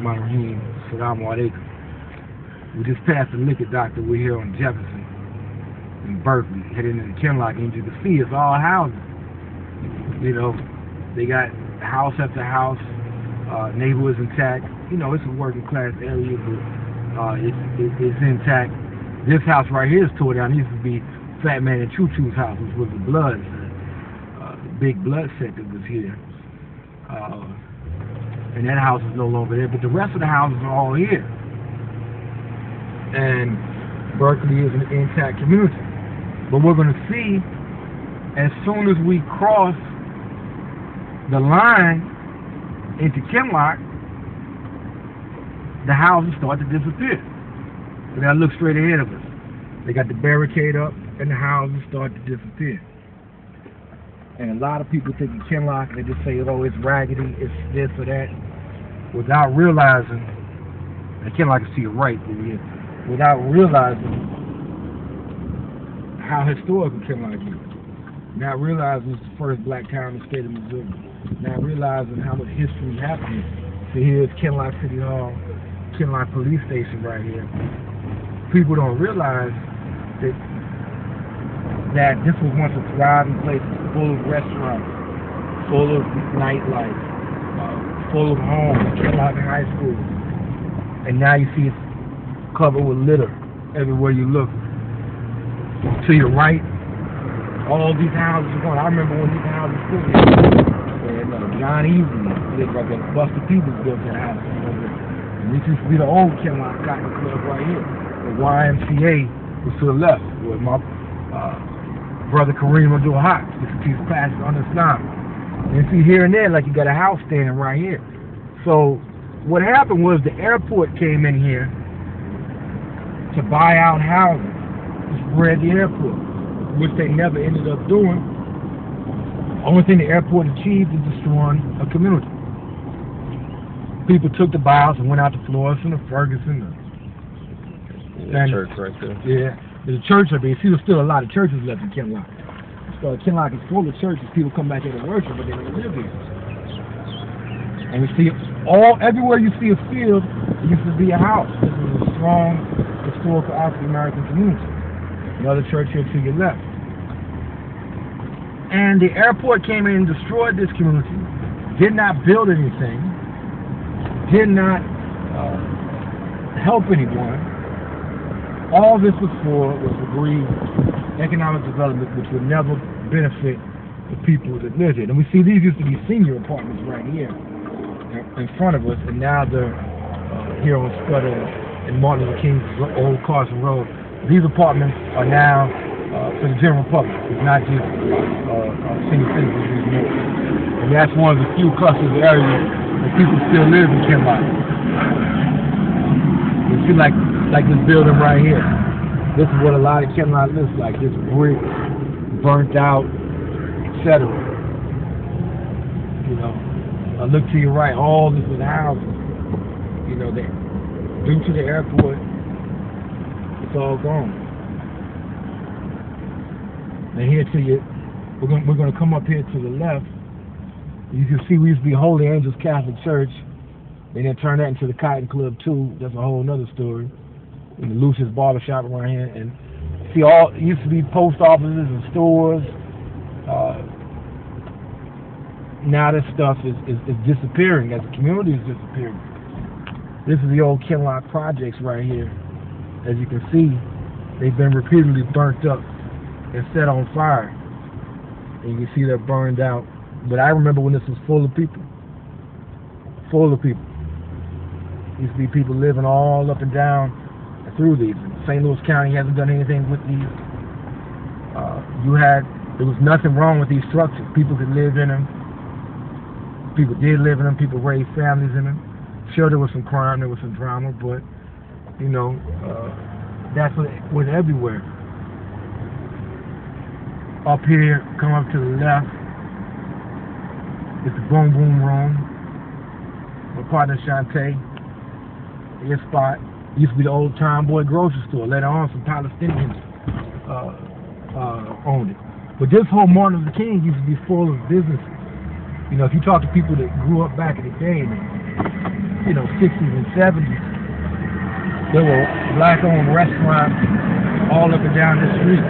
Rahim, Salaam Alaikum. We just passed the liquor doctor. We're here on Jefferson in Berkeley, heading into Kinloch, and you can see it's all houses. You know, they got house after house, neighborhoods intact. You know, it's a working class area, but it's intact. This house right here is tore down. It used to be Fat Man and Choo Choo's house, which was the blood, the big blood set that was here. And that house is no longer there, but the rest of the houses are all here. And Berkeley is an intact community. But we're going to see, as soon as we cross the line into Kinloch, the houses start to disappear. We got to look straight ahead of us. They got the barricade up, and the houses start to disappear. And a lot of people think of Kinloch, they just say, oh, it's raggedy, it's this or that, without realizing, and Kinloch can see it right over here, without realizing how historical Kinloch is. Not realizing it's the first black town in the state of Missouri. Not realizing how much history happened here. So here's Kinloch City Hall, Kinloch Police Station right here. People don't realize that this was once a thriving place, full of restaurants, full of nightlife, full of homes, Kinloch High School. And now you see it's covered with litter everywhere you look. To your right, all these houses are gone. I remember when these houses stood here. And John Easy lived right there. Buster Peters built that house. And this used to be the old Kinloch Cotton Club right here. The YMCA was to the left, where my brother Kareem Abdul-Haq used to teach classes on Islam. And you see here and there, like you got a house standing right here. So what happened was the airport came in here to buy out houses, to spread the airport, which they never ended up doing. The only thing the airport achieved is destroying a community. People took the buyouts and went out to Florissant or Ferguson. Church right there. Yeah, there's a church up there. See, there's still a lot of churches left in Kinloch. So Kinloch is full of churches. People come back here to worship, but they don't live here. And you see, everywhere you see a field, it used to be a house. This is a strong historical African American community. Another church here to your left. And the airport came in and destroyed this community. Did not build anything. Did not help anyone. All this was for was agreed economic development, which would never benefit the people that live here. And we see these used to be senior apartments right here in front of us, and now they're here on Scudder and Martin Luther King's Old Carson Road. These apartments are now for the general public. It's not just senior citizens anymore. And that's one of the few clusters of areas that people still live in Kinloch. You see, like this building right here. This is what a lot of Kinloch looks like. This brick, burnt out, etc. You know, look to your right. All this was houses. You know, due to the airport, it's all gone. And here to you, we're going to come up here to the left. You can see we used to be Holy Angels Catholic Church. They then turned that into the Cotton Club too. That's a whole other story. And the Lucius Barbershop around here, and see, it used to be post offices and stores. Now this stuff is disappearing as the community is disappearing. This is the old Kinloch projects right here. As you can see, they've been repeatedly burnt up and set on fire. And you can see they're burned out. But I remember when this was full of people. Full of people. Used to be people living all up and down through these. St. Louis County hasn't done anything with these. There was nothing wrong with these structures. People could live in them. People did live in them. People raised families in them. Sure, there was some crime, there was some drama, but you know, that's what was everywhere. Up here, come up to the left. It's the Boom Boom Room. My partner Shantae. This spot used to be the old Tomboy grocery store. Later on, some Palestinians owned it. But this whole Martin Luther King used to be full of businesses. You know, if you talk to people that grew up back in the day, 60s and 70s, there were black-owned restaurants all up and down the street.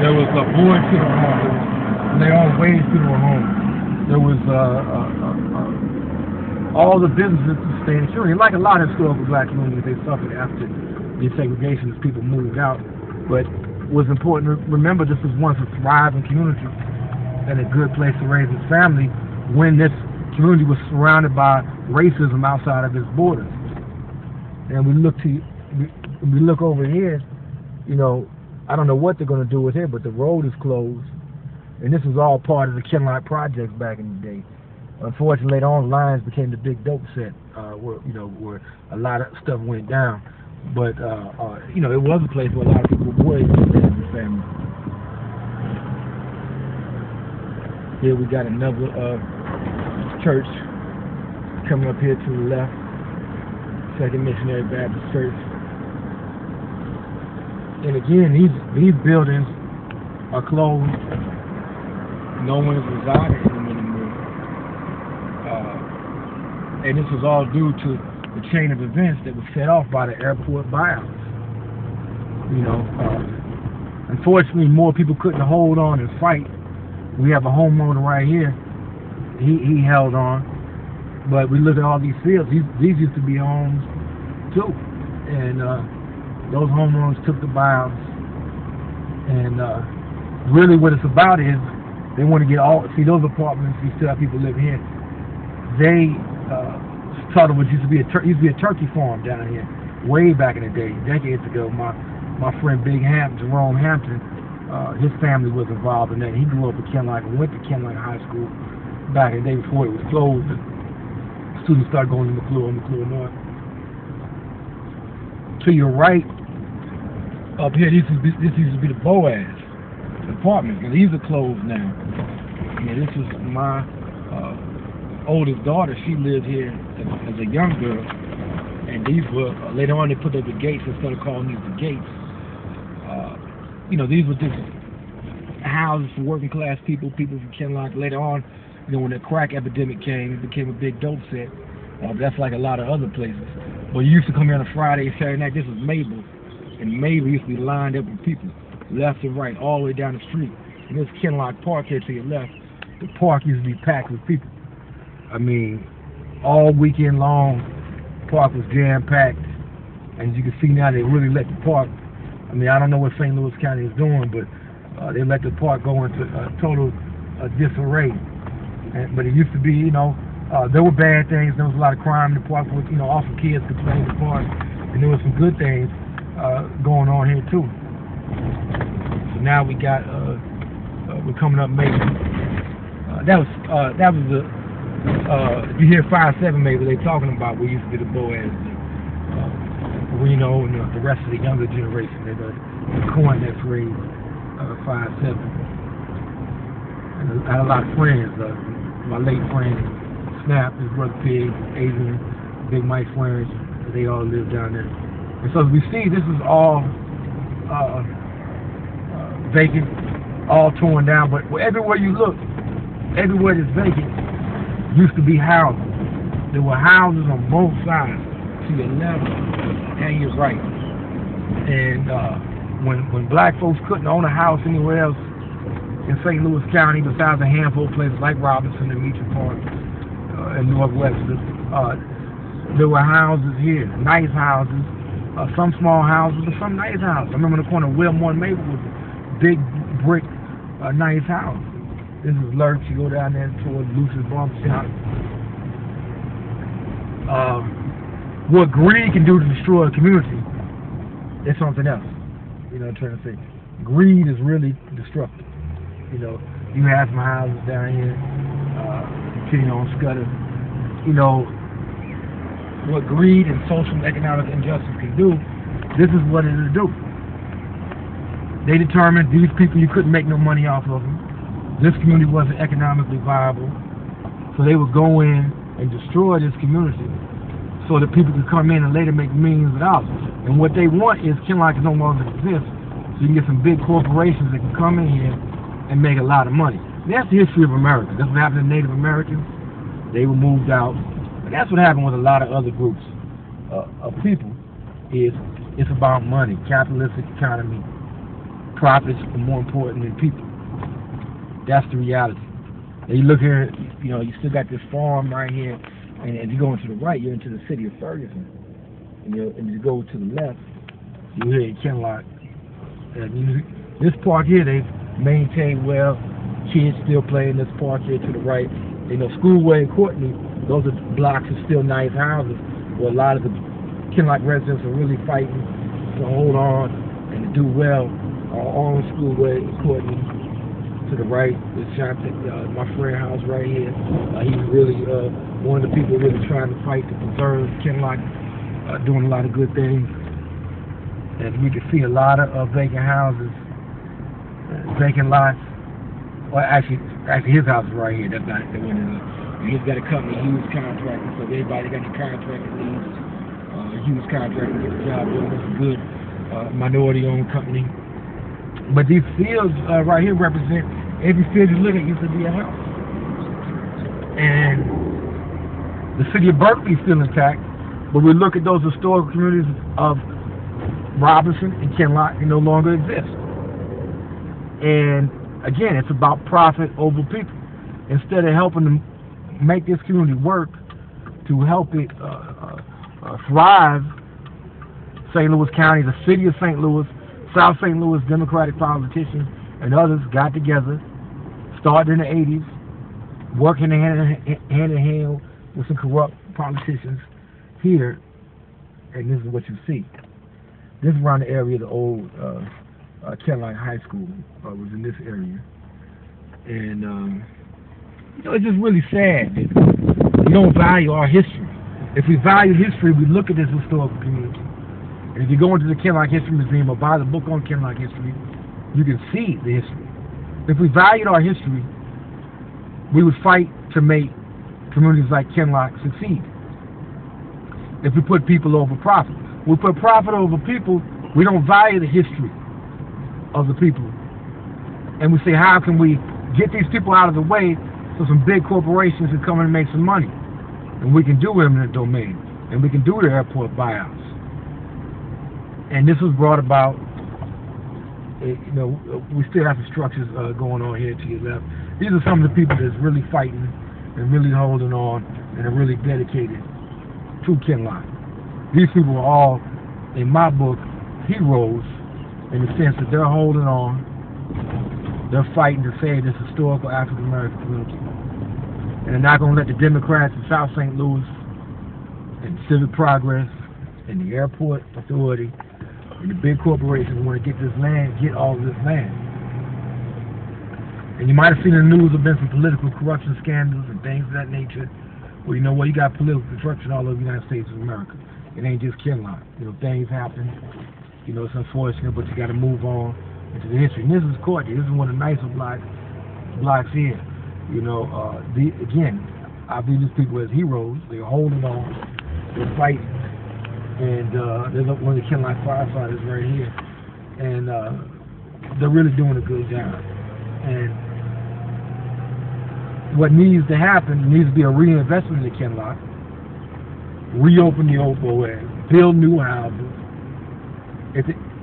There was a board funeral home. There was Leon Wade's funeral home. There was all the businesses to stay in the like a lot of historical black communities, they suffered after desegregation as people moved out. But what's important to remember, this was once a thriving community and a good place to raise his family when this community was surrounded by racism outside of its borders. And we look over here, I don't know what they're going to do with it, but the road is closed. And this was all part of the Kinloch projects back in the day. Unfortunately, later on, lines became the big dope set, where a lot of stuff went down. But it was a place where a lot of people were able to raise their family. Here we got another church coming up here to the left. Second Missionary Baptist Church. And again, these buildings are closed. No one is residing in them anymore. And this was all due to the chain of events that was set off by the airport buyouts. Unfortunately, more people couldn't hold on and fight. We have a homeowner right here. He held on. But we look at all these fields. These used to be homes too, and those homeowners took the buyouts. And really, what it's about is they want to get those apartments. You still have people living here. They started what used to be a turkey farm down here, way back in the day, decades ago. My friend Jerome Hampton, his family was involved in that. He grew up in Kinloch and went to Kinloch High School back in the day before it was closed. Students started going to McClure North. To your right, up here, this used to be the Boaz apartments, and these are closed now. This is my oldest daughter. She lived here as a young girl, and these were later on they put up the gates instead of calling these the gates. These were just houses for working class people from Kinloch. Later on, when the crack epidemic came, it became a big dope set. That's like a lot of other places. But you used to come here on a Friday and Saturday night. This was Mabel. And Mabel used to be lined up with people, left and right, all the way down the street. And this Kinloch Park here to your left, the park used to be packed with people. All weekend long, the park was jam-packed. And as you can see now, they really let the park, I don't know what St. Louis County is doing, but they let the park go into total disarray. But it used to be, there were bad things. There was a lot of crime in the park. Awesome kids could play in the park, and there were some good things going on here too. So now we got we're coming up maybe. That was the you hear 5-7 maybe they talking about what used to be the Boaz. And the rest of the younger generation that coined that phrase 5-7. And I had a lot of friends. My late friend Snap, his brother Pig, Adrian, Big Mike Flares, they all live down there. And so as we see, this is all vacant, all torn down, but everywhere you look, everywhere that's vacant used to be houses. There were houses on both sides, to your left and your right. And when black folks couldn't own a house anywhere else in St. Louis County, besides a handful of places like Robinson and Meacham Park and Northwest, there were houses here, nice houses, some small houses, but some nice houses. I remember in the corner of Wilmore and Maple was a big brick, nice house. This is Lurch. You go down there towards Luce's Barber Shop. What greed can do to destroy a community is something else. I'm trying to say. Greed is really destructive. You have some houses down here, on Scudder. What greed and social and economic injustice can do, this is what it'll do. They determined these people, you couldn't make no money off of them. This community wasn't economically viable. So they would go in and destroy this community so that people could come in and later make millions of dollars. And what they want is Kinloch no longer exists, so you can get some big corporations that can come in here and make a lot of money. And that's the history of America. That's what happened to Native Americans. They were moved out, But that's what happened with a lot of other groups of people. Is it's about money, capitalistic economy. Profits are more important than people. That's the reality. And you look here, you know, you still got this farm right here, and if you go into the right, you're into the city of Ferguson. And you go to the left, you're here in Kinloch. And this park here, they've maintained well. Kids still play in this park here to the right. You know, Schoolway and Courtney, those are blocks of still nice houses where a lot of the Kinloch residents are really fighting to hold on and to do well. On Schoolway and Courtney to the right, my friend house right here. He's really one of the people really trying to fight to preserve Kinloch, doing a lot of good things. And we can see a lot of vacant houses, vacant lots. Well, actually his house is right here. That's not the one. He's got a company, Hughes Contracting. So everybody got the contracting needs. Hughes Contracting gets the job done. It's a good minority-owned company. But these fields right here represent every field you look at used to be a house. And the city of Berkeley is still intact, but we look at those historical communities of Robinson and Kinloch, they no longer exist. And again, it's about profit over people. Instead of helping them make this community work to help it thrive, St. Louis County, the city of St. Louis, South St. Louis Democratic politicians and others got together, started in the 80s, working hand in hand with some corrupt politicians here, and this is what you see. This is around the area of the old Kinloch High School, was in this area. And, you know, it's just really sad that we don't value our history. If we value history, we look at this historical community. And if you go into the Kinloch History Museum or buy the book on Kinloch history, you can see the history. If we valued our history, we would fight to make communities like Kinloch succeed. If we put people over profit. We put profit over people, we don't value the history of the people. And we say, how can we get these people out of the way so some big corporations can come in and make some money? And we can do eminent domain. And we can do the airport buyouts. And this was brought about, you know, we still have the structures going on here to your left. These are some of the people that's really fighting and really holding on and are really dedicated to Kinloch. These people are all, in my book, heroes in the sense that they're holding on, they're fighting to save this historical African American community. And they're not going to let the Democrats in South St. Louis and Civic Progress and the Airport Authority and the big corporations want to get this land, get all of this land. And you might have seen in the news there have been some political corruption scandals and things of that nature. Well, you know what? You got political corruption all over the United States of America. It ain't just Kinloch. You know, things happen. You know, it's unfortunate, but you got to move on into the history. And this is Courtney. This is one of the nicer blocks here. You know, again, I view these people as heroes. They're holding on. They're fighting. And there's one of the Kinloch firefighters right here. And they're really doing a good job. And what needs to happen needs to be a reinvestment in Kinloch. Reopen the old BOAG, build new houses,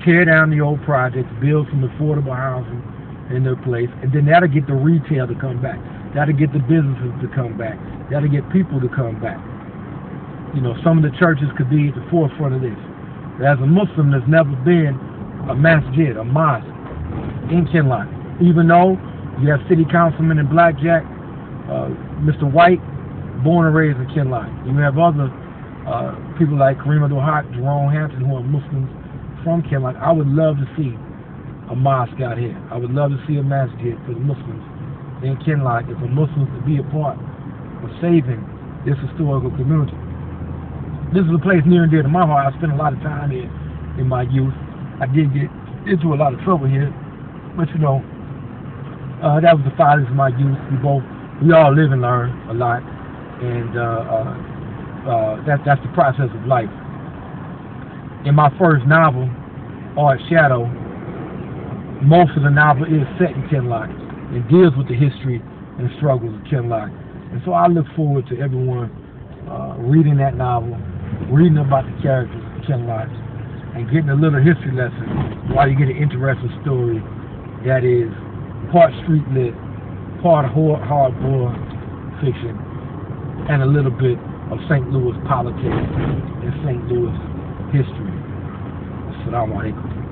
tear down the old projects, build some affordable housing in their place, and then that'll get the retail to come back. That'll get the businesses to come back. That'll get people to come back. You know, some of the churches could be at the forefront of this. As a Muslim, there's never been a masjid, a mosque in Kinloch. Even though you have city councilman in Blackjack, Mr. White, born and raised in Kinloch. You have other people like Kareem Abdul-Haq, Jerome Hampton, who are Muslims from Kinloch. I would love to see a mosque out here. I would love to see a masjid for the Muslims in Kinloch, and for Muslims to be a part of saving this historical community. This is a place near and dear to my heart. I spent a lot of time here in my youth. I did get into a lot of trouble here, but you know, that was the fathers of my youth. We all live and learn a lot, and that's the process of life. In my first novel, Art Shadow, most of the novel is set in Kinloch and deals with the history and struggles of Kinloch. And so I look forward to everyone reading that novel, reading about the characters of Kinloch, and getting a little history lesson while you get an interesting story that is part street lit, part hard-boiled fiction, and a little bit of St. Louis politics and St. Louis history. Assalamu alaikum.